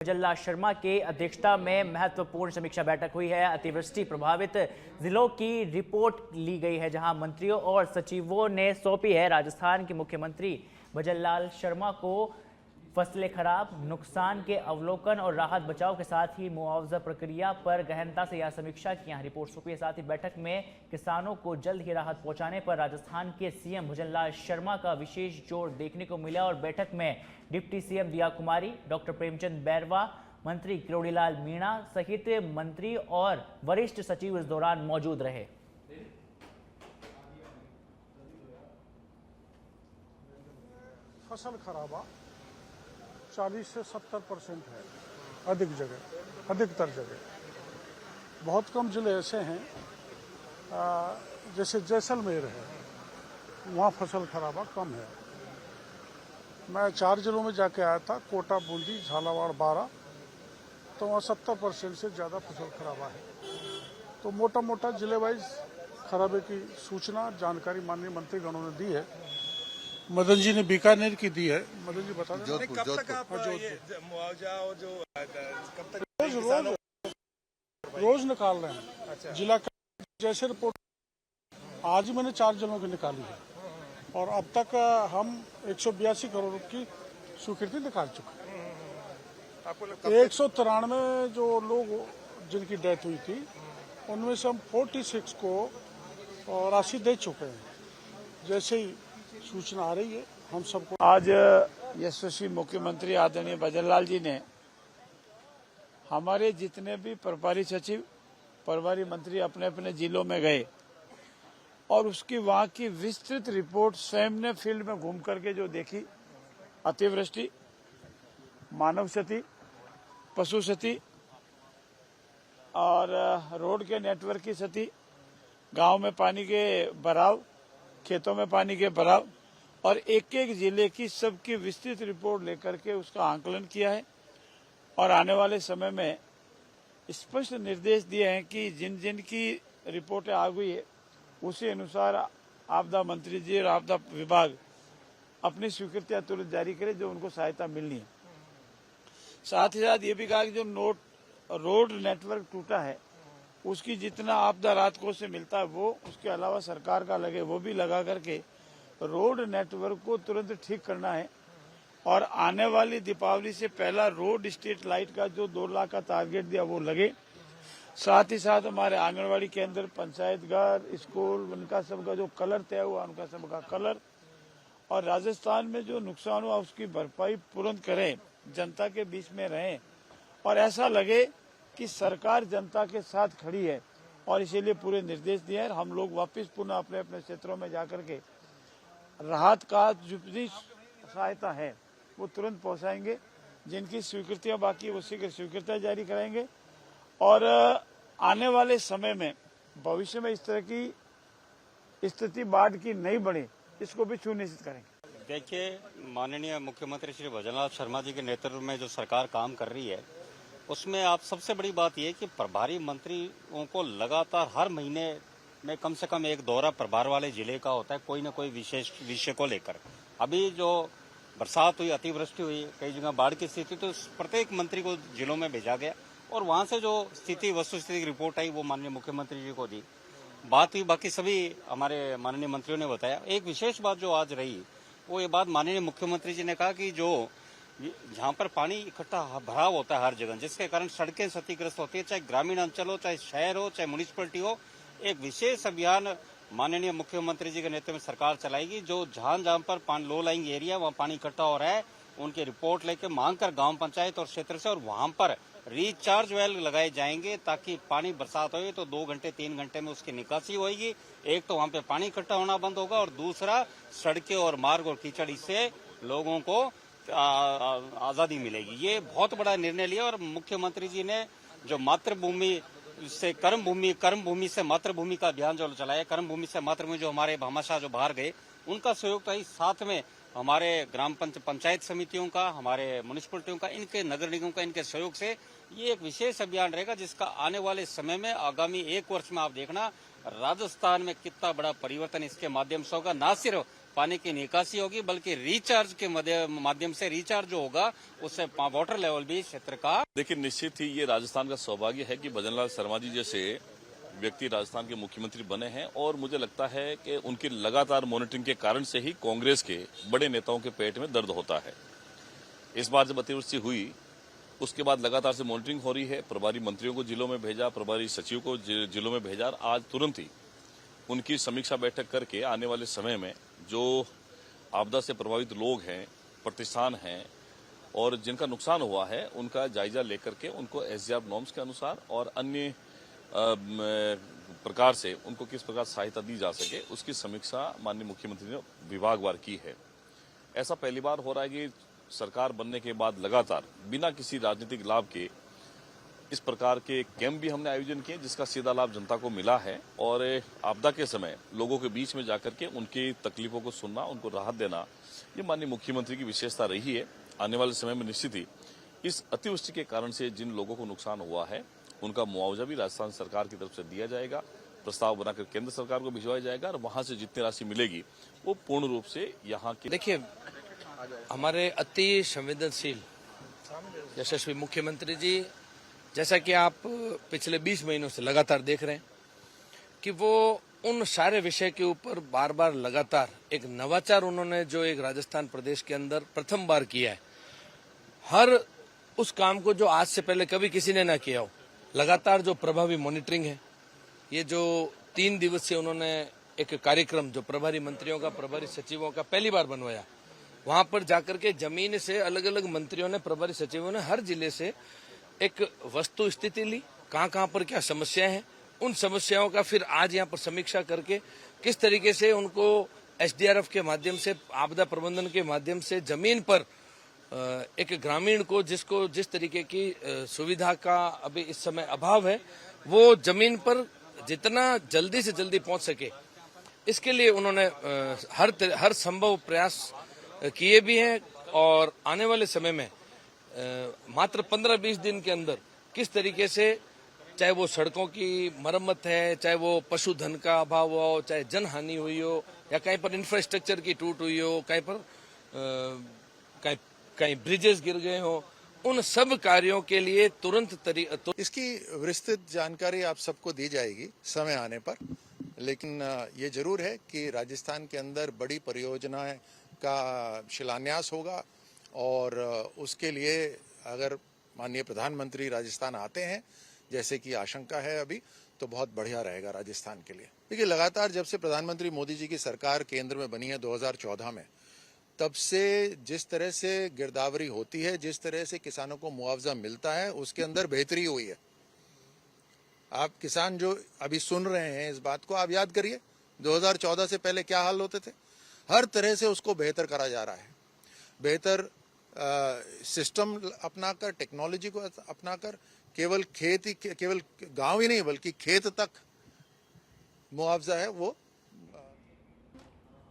भजनलाल शर्मा के अध्यक्षता में महत्वपूर्ण समीक्षा बैठक हुई है। अतिवृष्टि प्रभावित जिलों की रिपोर्ट ली गई है, जहां मंत्रियों और सचिवों ने सौंपी है। राजस्थान के मुख्यमंत्री भजनलाल शर्मा को फसलें खराब, नुकसान के अवलोकन और राहत बचाव के साथ ही मुआवजा प्रक्रिया पर गहनता से यह समीक्षा की यहाँ रिपोर्ट सौंपी है। साथ ही बैठक में किसानों को जल्द ही राहत पहुंचाने पर राजस्थान के सीएम भजनलाल शर्मा का विशेष जोर देखने को मिला और बैठक में डिप्टी सीएम दिया कुमारी, डॉक्टर प्रेमचंद बैरवा, मंत्री किरोड़ीलाल मीणा सहित मंत्री और वरिष्ठ सचिव इस दौरान मौजूद रहे। फसल खराबा 40 से 70% है, अधिकतर जगह। बहुत कम जिले ऐसे हैं जैसे जैसलमेर है, वहाँ फसल खराबा कम है। मैं 4 जिलों में जाके आया था, कोटा, बूंदी, झालावाड़, बारा, तो वहाँ 70% से ज़्यादा फसल खराबा है। तो मोटा मोटा जिले वाइज खराबे की सूचना जानकारी माननीय मंत्रीगणों ने दी है। मदन जी ने बीकानेर की दी है। मदन जी बता दें कब तक आप ये मुआवजा और जो कब तक रोज निकाल रहे हैं। अच्छा। जिला जैसे रिपोर्ट आज मैंने 4 जिलों की निकाली है और अब तक हम 182 करोड़ की स्वीकृति निकाल चुके हैं। 193 जो लोग जिनकी डेथ हुई थी उनमें से हम 46 को राशि दे चुके हैं। जैसे ही सूचना आ रही है हम सबको। आज यशस्वी मुख्यमंत्री आदरणीय भजनलाल जी ने हमारे जितने भी प्रभारी सचिव, प्रभारी मंत्री अपने अपने जिलों में गए और उसकी वहां की विस्तृत रिपोर्ट स्वयं ने फील्ड में घूम करके जो देखी, अतिवृष्टि, मानव क्षति, पशु क्षति और रोड के नेटवर्क की क्षति, गांव में पानी के भराव, खेतों में पानी के भराव और एक एक जिले की सबकी विस्तृत रिपोर्ट लेकर के उसका आंकलन किया है और आने वाले समय में स्पष्ट निर्देश दिए हैं कि जिन जिन की रिपोर्टें आ गई है उसी अनुसार आपदा मंत्री जी और आपदा विभाग अपनी स्वीकृतियां तुरंत जारी करे जो उनको सहायता मिलनी है। साथ ही साथ ये भी कहा कि जो रोड नेटवर्क टूटा है उसकी जितना आपदा राहत कोष से मिलता है वो, उसके अलावा सरकार का लगे वो भी लगा करके रोड नेटवर्क को तुरंत ठीक करना है और आने वाली दीपावली से पहला रोड स्ट्रीट लाइट का जो 2 लाख का टारगेट दिया वो लगे। साथ ही साथ हमारे आंगनवाड़ी केंद्र, पंचायत घर, स्कूल, उनका सबका जो कलर तय हुआ उनका सबका कलर और राजस्थान में जो नुकसान हुआ उसकी भरपाई तुरंत करें, जनता के बीच में रहें और ऐसा लगे कि सरकार जनता के साथ खड़ी है और इसीलिए पूरे निर्देश दिए हैं। हम लोग वापस पुनः अपने अपने क्षेत्रों में जाकर के राहत का जो भी सहायता है वो तुरंत पहुंचाएंगे। जिनकी स्वीकृतियां बाकी उसी की स्वीकृतियां जारी कराएंगे और आने वाले समय में भविष्य में इस तरह की स्थिति बाढ़ की नहीं बढ़े इसको भी सुनिश्चित करेंगे। देखिए, माननीय मुख्यमंत्री श्री भजनलाल शर्मा जी के नेतृत्व में जो सरकार काम कर रही है उसमें आप सबसे बड़ी बात यह कि प्रभारी मंत्रियों को लगातार हर महीने में कम से कम एक दौरा प्रभार वाले जिले का होता है, कोई न कोई विशेष विषय को लेकर। अभी जो बरसात हुई, अतिवृष्टि हुई, कई जगह बाढ़ की स्थिति, तो प्रत्येक मंत्री को जिलों में भेजा गया और वहां से जो स्थिति वस्तुस्थिति की रिपोर्ट आई वो माननीय मुख्यमंत्री जी को दी। बात हुई, बाकी सभी हमारे माननीय मंत्रियों ने बताया। एक विशेष बात जो आज रही वो ये बात माननीय मुख्यमंत्री जी ने कहा कि जो जहां पर पानी इकट्ठा भराव होता है हर जगह, जिसके कारण सड़कें क्षतिग्रस्त होती है, चाहे ग्रामीण अंचल हो, चाहे शहर हो, चाहे म्युनिसिपलिटी हो, एक विशेष अभियान माननीय मुख्यमंत्री जी के नेतृत्व में सरकार चलाएगी। जो जहां जहां पर लो लाइंग एरिया वहां पानी इकट्ठा हो रहा है उनकी रिपोर्ट लेकर मांग कर गांव पंचायत और क्षेत्र से और वहां पर रिचार्ज वेल लगाए जाएंगे ताकि पानी बरसात हो तो 2 घंटे 3 घंटे में उसकी निकासी होगी। एक तो वहां पे पानी इकट्ठा होना बंद होगा और दूसरा सड़कें और मार्ग और कीचड़ से लोगों को आजादी मिलेगी। ये बहुत बड़ा निर्णय लिया और मुख्यमंत्री जी ने जो मातृभूमि से कर्म भूमि से मातृभूमि का अभियान जो चलाया, कर्म भूमि से मातृभूमि, जो हमारे भामाशाह जो बाहर गए उनका सहयोग था, साथ में हमारे ग्राम पंचायत समितियों का, हमारे म्युनिसिपलिटियों का, इनके नगर निगम का, इनके सहयोग से ये एक विशेष अभियान रहेगा जिसका आने वाले समय में आगामी 1 वर्ष में आप देखना राजस्थान में कितना बड़ा परिवर्तन इसके माध्यम से होगा। न सिर्फ पानी की निकासी होगी, बल्कि रिचार्ज के माध्यम से रिचार्ज जो होगा उससे वाटर लेवल भी क्षेत्र का। देखिए, निश्चित ही ये राजस्थान का सौभाग्य है कि भजनलाल शर्मा जी जैसे व्यक्ति राजस्थान के मुख्यमंत्री बने हैं, और मुझे लगता है कि उनकी लगातार मॉनिटरिंग के कारण से ही कांग्रेस के बड़े नेताओं के पेट में दर्द होता है। इस बार जब अतिवृष्टि हुई उसके बाद लगातार से मॉनिटरिंग हो रही है, प्रभारी मंत्रियों को जिलों में भेजा, प्रभारी सचिव को जिलों में भेजा, आज तुरंत ही उनकी समीक्षा बैठक करके आने वाले समय में जो आपदा से प्रभावित लोग हैं, प्रतिष्ठान हैं और जिनका नुकसान हुआ है उनका जायजा लेकर के उनको एसडीआरएफ नॉर्म्स के अनुसार और अन्य प्रकार से उनको किस प्रकार सहायता दी जा सके उसकी समीक्षा माननीय मुख्यमंत्री ने विभागवार की है। ऐसा पहली बार हो रहा है कि सरकार बनने के बाद लगातार बिना किसी राजनीतिक लाभ के इस प्रकार के कैंप भी हमने आयोजन किए जिसका सीधा लाभ जनता को मिला है, और आपदा के समय लोगों के बीच में जाकर के उनकी तकलीफों को सुनना, उनको राहत देना, ये माननीय मुख्यमंत्री की विशेषता रही है। आने वाले समय में निश्चित ही इस अतिवृष्टि के कारण से जिन लोगों को नुकसान हुआ है उनका मुआवजा भी राजस्थान सरकार की तरफ से दिया जाएगा, प्रस्ताव बनाकर केंद्र सरकार को भिजवाया जाएगा और वहां से जितनी राशि मिलेगी वो पूर्ण रूप से यहाँ के। देखिए, हमारे अति संवेदनशील यशस्वी मुख्यमंत्री जी, जैसा कि आप पिछले 20 महीनों से लगातार देख रहे हैं कि वो उन सारे विषय के ऊपर बार बार लगातार एक नवाचार उन्होंने जो एक राजस्थान प्रदेश के अंदर प्रथम बार किया है, हर उस काम को जो आज से पहले कभी किसी ने ना किया हो, लगातार जो प्रभावी मॉनिटरिंग है, ये जो 3 दिवसीय उन्होंने एक कार्यक्रम जो प्रभारी मंत्रियों का, प्रभारी सचिवों का पहली बार बनवाया, वहां पर जाकर के जमीन से अलग अलग मंत्रियों ने, प्रभारी सचिवों ने हर जिले से एक वस्तु स्थिति ली, कहां पर क्या समस्याएं हैं, उन समस्याओं का फिर आज यहाँ पर समीक्षा करके किस तरीके से उनको एसडीआरएफ के माध्यम से, आपदा प्रबंधन के माध्यम से जमीन पर एक ग्रामीण को जिसको जिस तरीके की सुविधा का अभी इस समय अभाव है, वो जमीन पर जितना जल्दी से जल्दी पहुंच सके, इसके लिए उन्होंने हर संभव प्रयास किए भी हैं। और आने वाले समय में मात्र 15-20 दिन के अंदर किस तरीके से, चाहे वो सड़कों की मरम्मत है, चाहे वो पशुधन का अभाव हो, चाहे जनहानि हुई हो, या कहीं पर इंफ्रास्ट्रक्चर की टूट हुई हो, कहीं पर कहीं ब्रिजेस गिर गए हो, उन सब कार्यों के लिए तुरंत इसकी विस्तृत जानकारी आप सबको दी जाएगी समय आने पर। लेकिन ये जरूर है कि राजस्थान के अंदर बड़ी परियोजनाएं का शिलान्यास होगा, और उसके लिए अगर माननीय प्रधानमंत्री राजस्थान आते हैं जैसे कि आशंका है अभी, तो बहुत बढ़िया रहेगा राजस्थान के लिए। देखिए, लगातार जब से प्रधानमंत्री मोदी जी की सरकार केंद्र में बनी है 2014 में, तब से जिस तरह से गिरदावरी होती है, जिस तरह से किसानों को मुआवजा मिलता है, उसके अंदर बेहतरी हुई है। आप किसान जो अभी सुन रहे हैं इस बात को, आप याद करिए 2014 से पहले क्या हाल होते थे। हर तरह से उसको बेहतर करा जा रहा है, बेहतर सिस्टम अपनाकर, टेक्नोलॉजी को अपनाकर, केवल गांव ही नहीं बल्कि खेत तक मुआवजा है वो।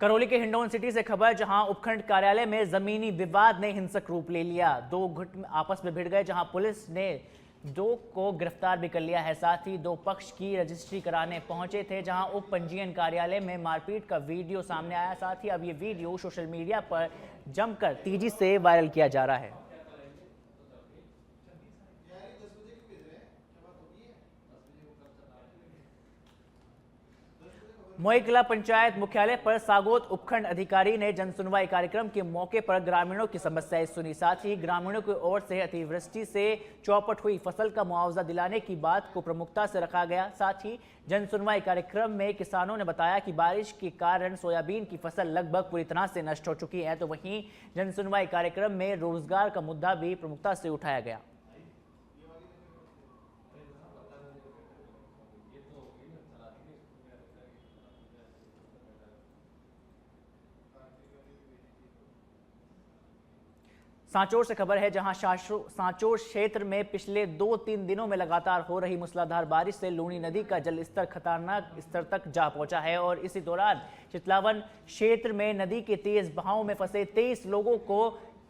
करौली के हिंडौन सिटी से खबर, जहां उपखंड कार्यालय में जमीनी विवाद ने हिंसक रूप ले लिया। 2 गुट आपस में भिड़ गए, जहां पुलिस ने 2 को गिरफ्तार भी कर लिया है। साथ ही 2 पक्ष की रजिस्ट्री कराने पहुंचे थे, जहां उप पंजीयन कार्यालय में मारपीट का वीडियो सामने आया। साथ ही अब ये वीडियो सोशल मीडिया पर जमकर तेजी से वायरल किया जा रहा है। मोईकला पंचायत मुख्यालय पर सागोत उपखंड अधिकारी ने जनसुनवाई कार्यक्रम के मौके पर ग्रामीणों की समस्याएं सुनी। साथ ही ग्रामीणों की ओर से अतिवृष्टि से चौपट हुई फसल का मुआवजा दिलाने की बात को प्रमुखता से रखा गया। साथ ही जनसुनवाई कार्यक्रम में किसानों ने बताया कि बारिश के कारण सोयाबीन की फसल लगभग पूरी तरह से नष्ट हो चुकी है। तो वहीं जनसुनवाई कार्यक्रम में रोजगार का मुद्दा भी प्रमुखता से उठाया गया। सांचौर से खबर है, जहां सांचौर क्षेत्र में पिछले 2-3 दिनों में लगातार हो रही मूसलाधार बारिश से लूणी नदी का जलस्तर खतरनाक स्तर तक जा पहुंचा है। और इसी दौरान चितलावन क्षेत्र में नदी के तेज बहाव में फंसे 23 लोगों को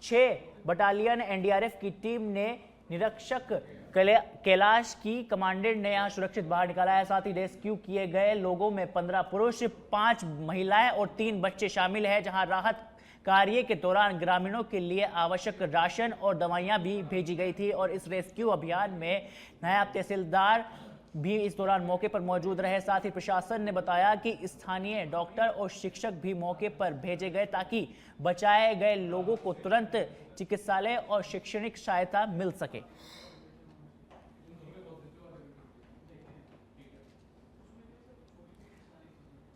6 बटालियन एनडीआरएफ की टीम ने निरीक्षक कैलाश की कमांडेंट ने यहां सुरक्षित बाहर निकाला है। साथ ही रेस्क्यू किए गए लोगों में 15 पुरुष, 5 महिलाएं और 3 बच्चे शामिल हैं। जहां राहत कार्य के दौरान ग्रामीणों के लिए आवश्यक राशन और दवाइयां भी भेजी गई थी। और इस रेस्क्यू अभियान में नायब तहसीलदार भी इस दौरान मौके पर मौजूद रहे। साथ ही प्रशासन ने बताया कि स्थानीय डॉक्टर और शिक्षक भी मौके पर भेजे गए ताकि बचाए गए लोगों को तुरंत चिकित्सालय और शैक्षणिक सहायता मिल सके।